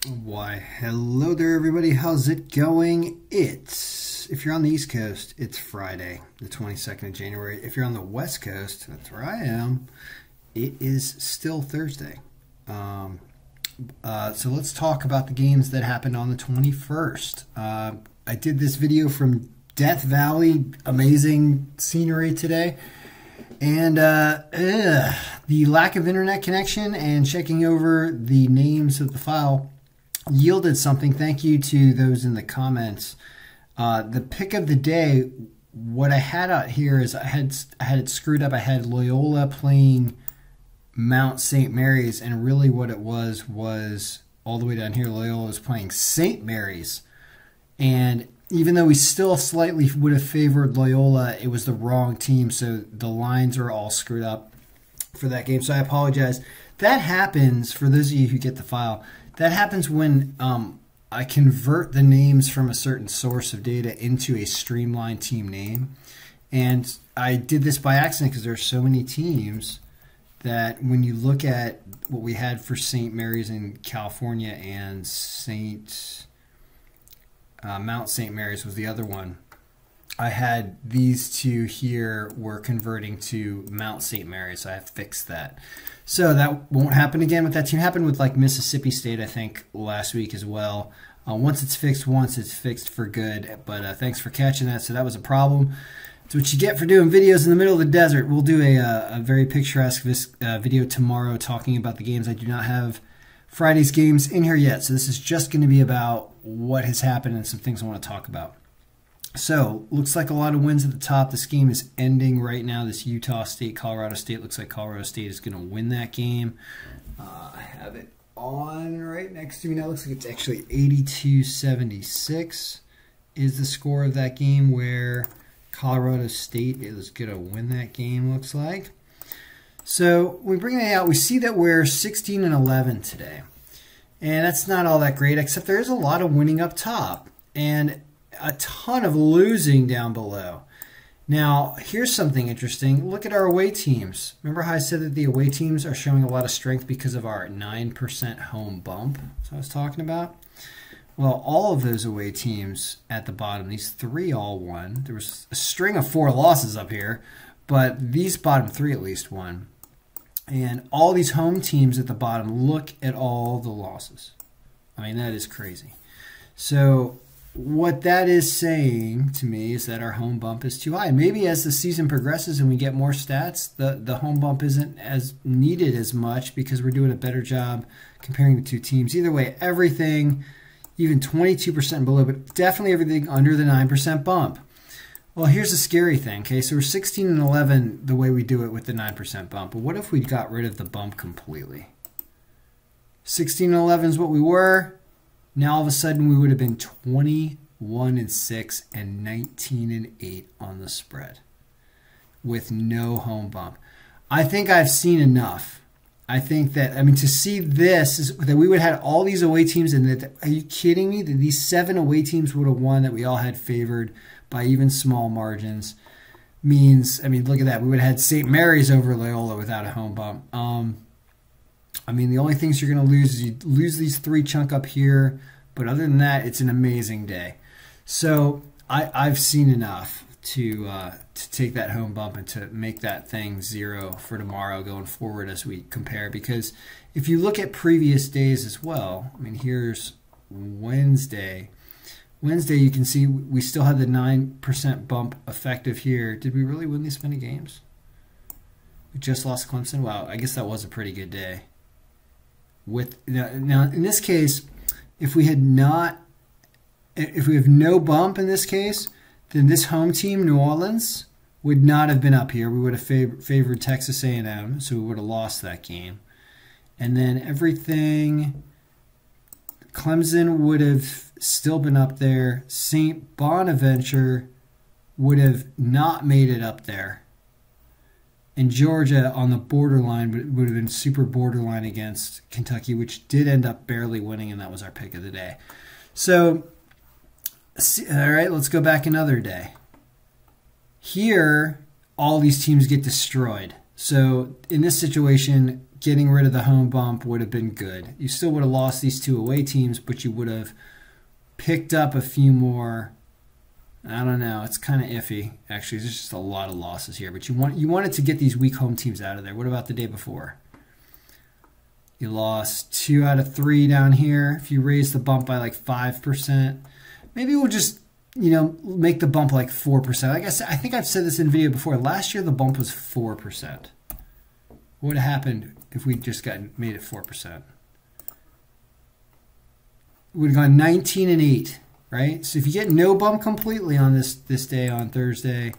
Why, hello there everybody, how's it going? If you're on the East Coast, it's Friday, the 22nd of January. If you're on the West Coast, that's where I am, it is still Thursday. So let's talk about the games that happened on the 21st. I did this video from Death Valley, amazing scenery today. And the lack of internet connection and checking over the names of the file yielded something. Thank you to those in the comments. The pick of the day, what I had out here is I had it screwed up. I had Loyola playing Mount St. Mary's, and really what it was all the way down here, Loyola was playing St. Mary's. And even though we still slightly would have favored Loyola, it was the wrong team, so the lines are all screwed up for that game. So I apologize. That happens, for those of you who get the file, that happens when I convert the names from a certain source of data into a streamlined team name. And I did this by accident because there are so many teams that when you look at what we had for St. Mary's in California and Mount St. Mary's was the other one, I had these two here were converting to Mount St. Mary's, so I have fixed that. So that won't happen again with that team. It happened with like Mississippi State, I think, last week as well. Once it's fixed for good. But thanks for catching that. So that was a problem. That's what you get for doing videos in the middle of the desert. We'll do a very picturesque video tomorrow talking about the games. I do not have Friday's games in here yet, so this is just going to be about what has happened and some things I want to talk about. So, looks like a lot of wins at the top. This game is ending right now. This Utah State, Colorado State, looks like Colorado State is going to win that game. I have it on right next to me now. Looks like it's actually 82-76 is the score of that game, where Colorado State is going to win that game, looks like. So, when we bring that out, we see that we're 16-11 today. And that's not all that great, except there is a lot of winning up top and a ton of losing down below. Now, here's something interesting. Look at our away teams. Remember how I said that the away teams are showing a lot of strength because of our 9% home bump? That's what I was talking about. Well, all of those away teams at the bottom, these three all won. There was a string of 4 losses up here, but these bottom 3 at least won. And all these home teams at the bottom, look at all the losses. I mean, that is crazy. So what that is saying to me is that our home bump is too high. Maybe as the season progresses and we get more stats, the home bump isn't as needed as much because we're doing a better job comparing the two teams. Either way, everything, even 22% below, but definitely everything under the 9% bump. Well, here's the scary thing, okay? So we're 16-11 the way we do it with the 9% bump. But what if we got rid of the bump completely? 16-11 is what we were. Now all of a sudden we would have been 21-6 and 19-8 on the spread with no home bump. I think I've seen enough. I think that, I mean, to see this, is that we would have had all these away teams, and that, are you kidding me? That these 7 away teams would have won, that we all had favored by even small margins, means, I mean, look at that. We would have had St. Mary's over Loyola without a home bump. I mean, the only things you're going to lose is you lose these 3 chunk up here, but other than that, it's an amazing day. So I've seen enough to take that home bump and to make that thing 0 for tomorrow going forward as we compare. Because if you look at previous days as well, I mean, here's Wednesday. Wednesday, you can see we still had the 9% bump effective here. Did we really win these many games? We just lost Clemson. Wow, I guess that was a pretty good day. Now in this case, if we have no bump in this case, then this home team, New Orleans, would not have been up here. We would have favored Texas A&M, so we would have lost that game. And then everything, Clemson would have still been up there. St. Bonaventure would have not made it up there. And Georgia on the borderline would have been super borderline against Kentucky, which did end up barely winning, and that was our pick of the day. So, all right, let's go back another day. Here, all these teams get destroyed. So in this situation, getting rid of the home bump would have been good. You still would have lost these 2 away teams, but you would have picked up a few more. I don't know. It's kind of iffy, actually. There's just a lot of losses here. But you wanted to get these weak home teams out of there. What about the day before? You lost 2 out of 3 down here. If you raise the bump by like 5%, maybe we'll just, make the bump like 4%. Like I said, I think I've said this in video before. Last year the bump was 4%. What would have happened if we just made it 4%? Would have gone 19-8, right? So if you get no bump completely on this day on Thursday,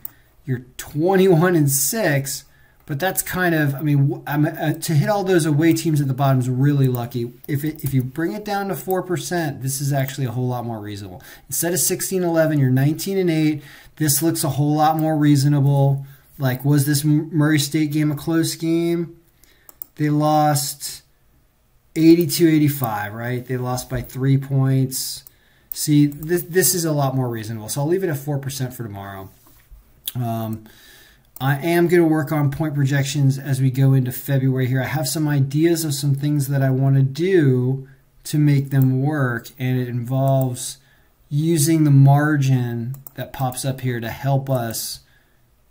you're 21-6. But that's kind of, to hit all those away teams at the bottom is really lucky. If you bring it down to 4%, this is actually a whole lot more reasonable. Instead of 16-11, you're 19-8. This looks a whole lot more reasonable. Like, was this Murray State game a close game? They lost 82-85, right? They lost by 3 points. See, this is a lot more reasonable. So I'll leave it at 4% for tomorrow. I am going to work on point projections as we go into February here. I have some ideas of some things that I want to do to make them work, and it involves using the margin that pops up here to help us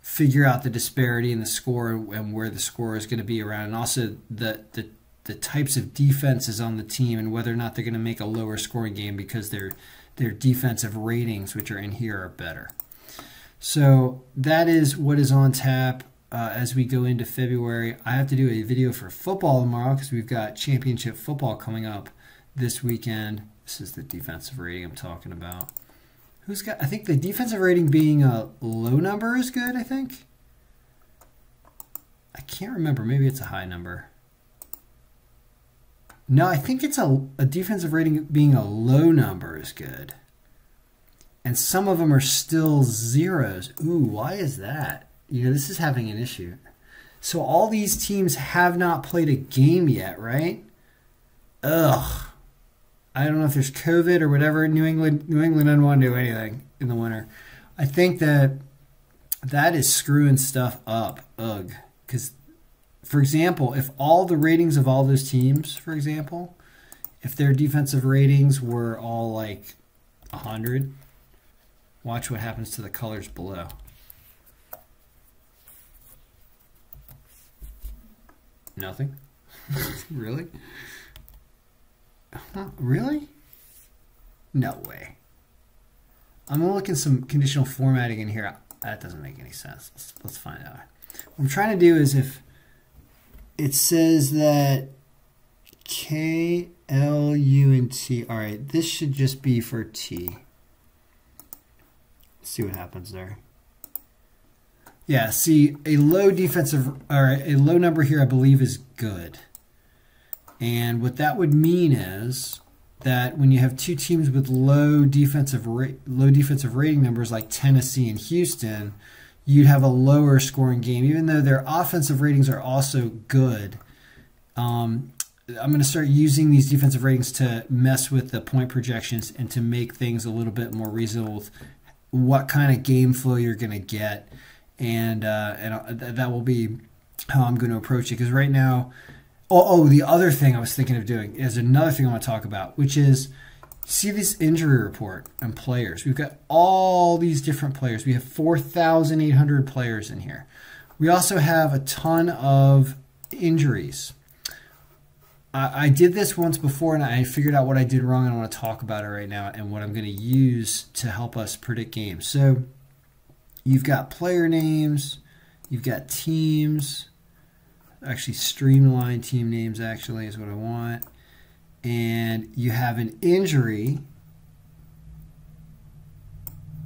figure out the disparity in the score and where the score is going to be around, and also the types of defenses on the team and whether or not they're going to make a lower scoring game because their defensive ratings, which are in here, are better. So that is what is on tap as we go into February. I have to do a video for football tomorrow because we've got championship football coming up this weekend. This is the defensive rating I'm talking about. I think the defensive rating being a low number is good, I think. I can't remember. Maybe it's a high number. No, I think it's a defensive rating being a low number is good. And some of them are still zeros. Ooh, why is that? This is having an issue. So all these teams have not played a game yet, right? Ugh. I don't know if there's COVID or whatever. New England doesn't want to do anything in the winter. I think that is screwing stuff up. Ugh. Because, for example, if all the ratings of all those teams, for example, if their defensive ratings were all like 100, watch what happens to the colors below. Nothing? Really? Huh, really? No way. I'm going to look at some conditional formatting in here. That doesn't make any sense. Let's find out. What I'm trying to do is if it says that K, L, U, and T. All right, this should just be for T. Let's see what happens there. Yeah, see, a low number here, I believe, is good. And what that would mean is that when you have two teams with low defensive rating numbers like Tennessee and Houston, you'd have a lower scoring game, even though their offensive ratings are also good. I'm going to start using these defensive ratings to mess with the point projections and to make things a little bit more reasonable with what kind of game flow you're going to get. And that will be how I'm going to approach it. Because right now, the other thing I was thinking of doing is another thing I want to talk about, which is, see this injury report and players. We've got all these different players. We have 4,800 players in here. We also have a ton of injuries. I did this once before, and I figured out what I did wrong, and I want to talk about it right now and what I'm going to use to help us predict games. So you've got player names, you've got teams. Actually, streamline team names actually is what I want. And you have an injury,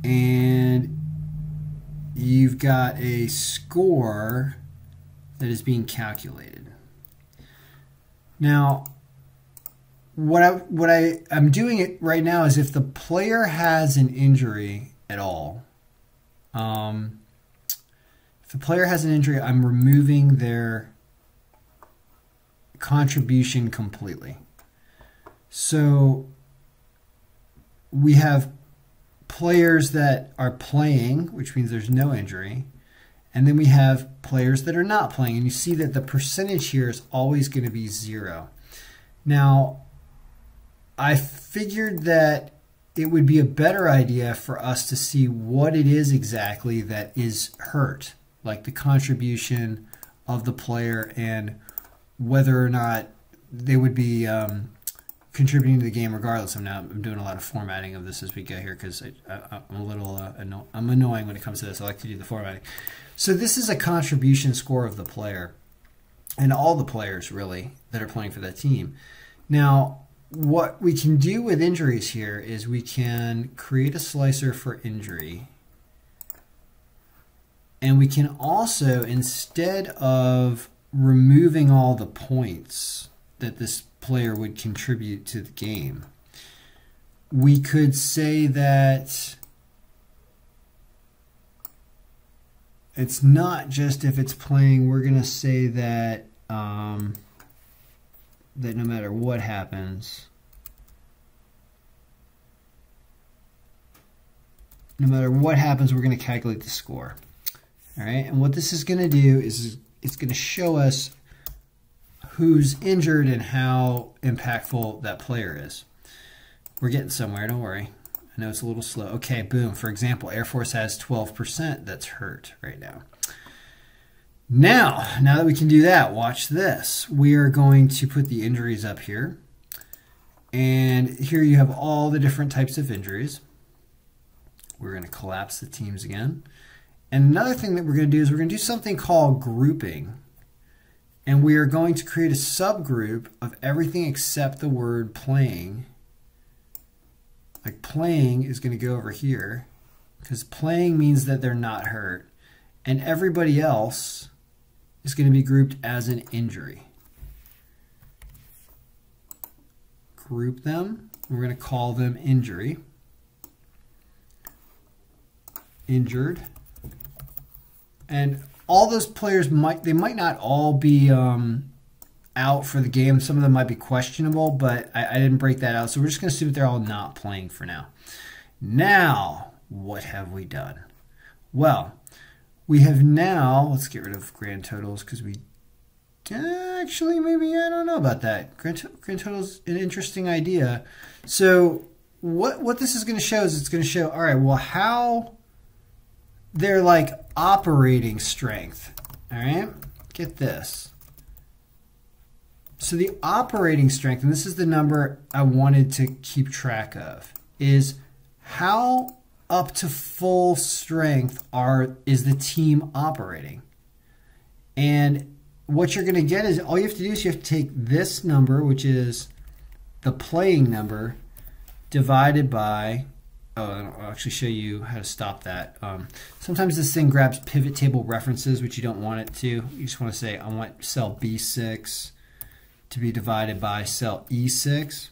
and you've got a score that is being calculated. Now, I'm doing it right now is if the player has an injury at all, if the player has an injury, I'm removing their contribution completely. So we have players that are playing, which means there's no injury, And then we have players that are not playing. And you see that the percentage here is always going to be 0. Now, I figured that it would be a better idea for us to see what it is exactly that is hurt, like the contribution of the player and whether or not they would be contributing to the game regardless. I'm doing a lot of formatting of this as we go here because I'm a little I'm annoying when it comes to this. I like to do the formatting. So this is a contribution score of the player and all the players really that are playing for that team. Now, what we can do with injuries here is we can create a slicer for injury. And we can also, instead of removing all the points that this player would contribute to the game, we could say that it's not just if it's playing. We're going to say that that no matter what happens, we're going to calculate the score. All right, and what this is going to do is it's going to show us who's injured and how impactful that player is. We're getting somewhere, don't worry. I know it's a little slow. Okay, boom. For example, Air Force has 12% that's hurt right now. Now that we can do that, watch this. We are going to put the injuries up here. And here you have all the different types of injuries. We're going to collapse the teams again. And another thing that we're going to do is we're going to do something called grouping. And we are going to create a subgroup of everything except the word playing. Like playing is going to go over here because playing means that they're not hurt. And everybody else is going to be grouped as an injury. Group them. We're going to call them injury. Injured. And all those players might not all be out for the game. Some of them might be questionable, but I didn't break that out. So we're just going to assume that they're all not playing for now. Now, what have we done? Well, we have now, let's get rid of grand totals because we actually, maybe, I don't know about that. Grand totals an interesting idea. So what this is going to show is it's going to show, all right, well, how they're like operating strength. All right, get this. So the operating strength, and this is the number I wanted to keep track of, is how up to full strength is the team operating. And what you're going to get is all you have to do is you have to take this number, which is the playing number, divided by, I'll actually show you how to stop that. Sometimes this thing grabs pivot table references, which you don't want it to. You just want to say, I want cell B6 to be divided by cell E6.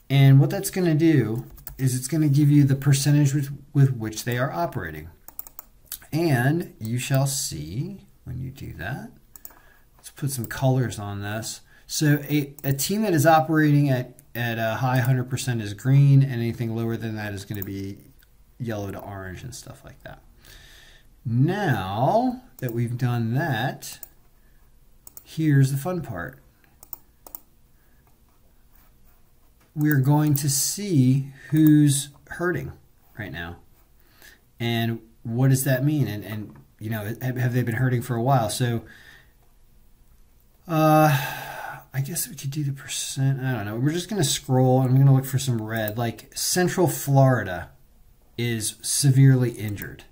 And what that's going to do is it's going to give you the percentage with which they are operating. And you shall see when you do that. Let's put some colors on this. So a team that is operating at a high 100% is green, and anything lower than that is going to be yellow to orange and stuff like that. Now that we've done that, here's the fun part. We're going to see who's hurting right now. And what does that mean? And you know, have they been hurting for a while? So I guess we could do the percent. I don't know. We're just going to scroll and we're going to look for some red. Like Central Florida is severely injured.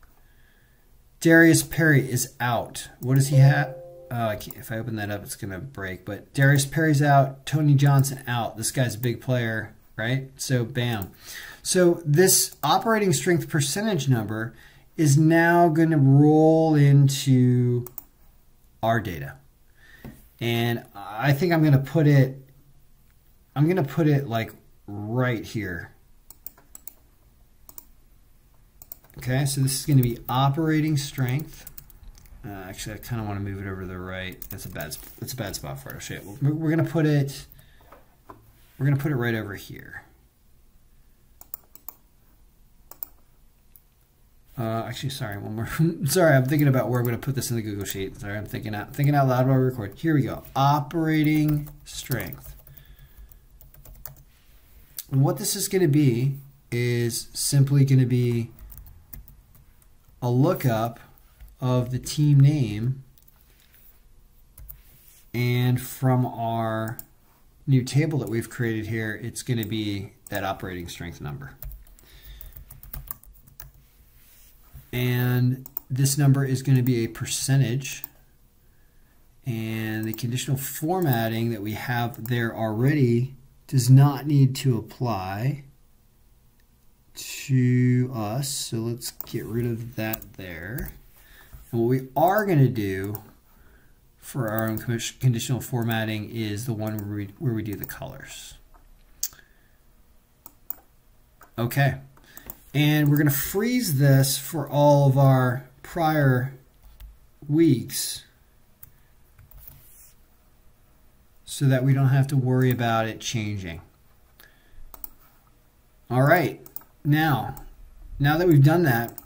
Darius Perry is out. What does he have? If I open that up, it's going to break. But Darius Perry's out. Tony Johnson out. This guy's a big player, right? So, bam. So this operating strength percentage number is now going to roll into our data. And I think I'm going to put it like right here. Okay, so this is going to be operating strength. Actually, I kind of want to move it over to the right. That's a bad spot for it. I'll show you. We're going to put it right over here. Actually, sorry, one more. Sorry, I'm thinking about where I'm going to put this in the Google Sheet. Sorry, I'm thinking out loud while I record. Here we go. Operating strength. And what this is going to be is simply going to be a lookup of the team name, and from our new table that we've created here, it's going to be that operating strength number. And this number is going to be a percentage, and the conditional formatting that we have there already does not need to apply to us. So let's get rid of that there. And what we are going to do for our own conditional formatting is the one where we do the colors. Okay. And we're going to freeze this for all of our prior weeks so that we don't have to worry about it changing. All right. Now that we've done that,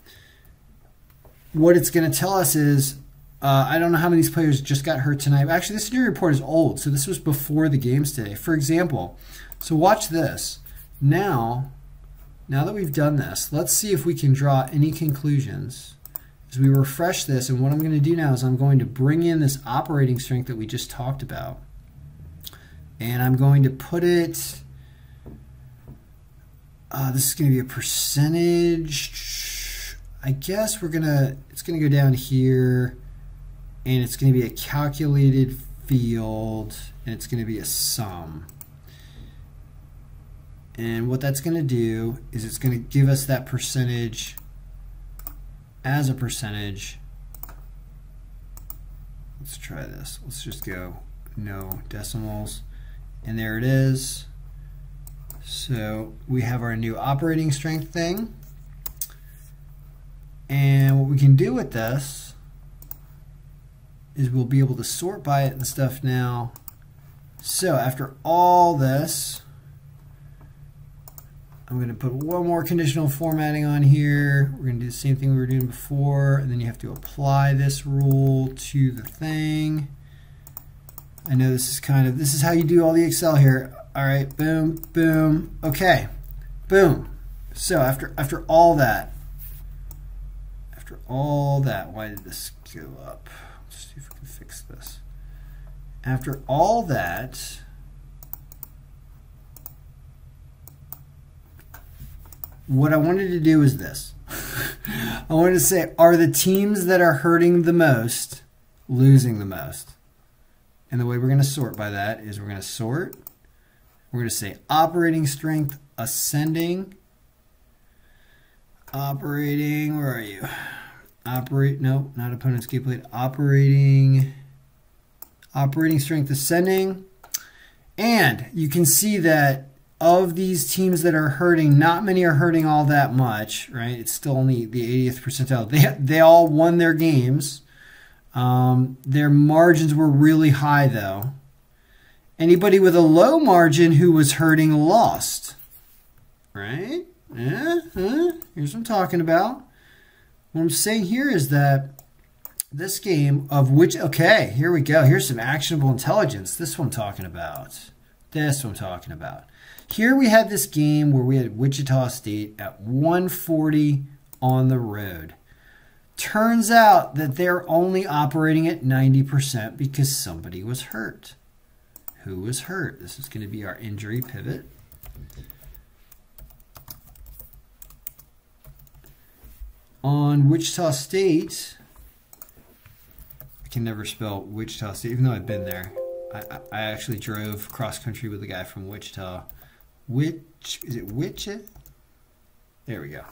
what it's going to tell us is, I don't know how many of these players just got hurt tonight. Actually, this injury report is old, so this was before the games today. For example, so watch this. Now that we've done this, let's see if we can draw any conclusions as we refresh this. And what I'm going to do now is I'm going to bring in this operating strength that we just talked about, and I'm going to put it, this is going to be a percentage. I guess it's going to go down here, and it's going to be a calculated field, and it's going to be a sum. And what that's going to do is it's going to give us that percentage as a percentage. Let's try this. Let's just go no decimals. And there it is. So we have our new operating strength thing. And what we can do with this is we'll be able to sort by it and stuff now. So after all this, I'm going to put one more conditional formatting on here. We're going to do the same thing we were doing before, and then you have to apply this rule to the thing. I know this is how you do all the Excel here. All right, boom, boom. Okay, boom. So after all that, why did this go up? Let's see if we can fix this. After all that, what I wanted to do is this. I wanted to say, are the teams that are hurting the most losing the most? And the way we're going to sort by that is we're going to sort. We're going to say operating strength ascending. Operating, where are you? No, not opponent escape plate. Operating strength ascending. And you can see that of these teams that are hurting, not many are hurting all that much, right? It's still only the 80th percentile. They all won their games. Their margins were really high, though. Anybody with a low margin who was hurting lost, right? Here's what I'm talking about. What I'm saying here is that this game of which, okay, here we go. Here's some actionable intelligence. This is what I'm talking about. Here we had this game where we had Wichita State at 140 on the road. Turns out that they're only operating at 90% because somebody was hurt. Who was hurt? This is going to be our injury pivot. On Wichita State, I can never spell Wichita State, even though I've been there. I actually drove cross country with a guy from Wichita. Is it Wichita? There we go.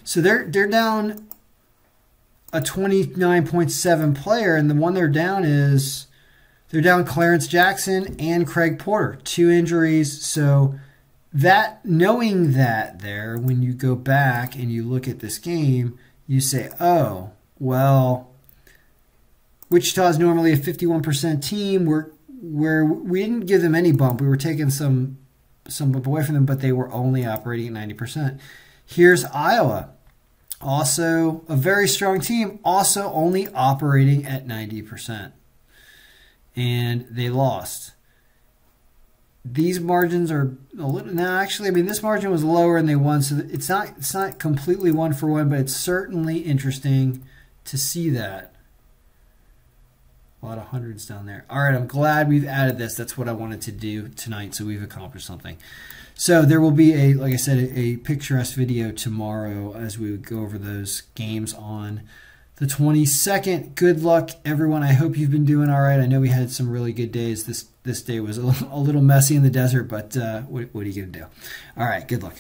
So they're down a 29.7 player, and the one they're down Clarence Jackson and Craig Porter, 2 injuries. So that, knowing that there, when you go back and you look at this game, you say, oh, well, Wichita is normally a 51% team where we didn't give them any bump. We were taking some bump away from them, but they were only operating at 90%. Here's Iowa. Also, a very strong team, also only operating at 90%. And they lost. These margins are a little, no, actually, I mean, this margin was lower and they won, so it's not completely 1-for-1, but it's certainly interesting to see that. A lot of hundreds down there. All right, I'm glad we've added this. That's what I wanted to do tonight, so we've accomplished something. So there will be like I said, a picturesque video tomorrow as we would go over those games on the 22nd. Good luck, everyone. I hope you've been doing all right. I know we had some really good days. This day was a little messy in the desert, but what are you going to do? All right, good luck.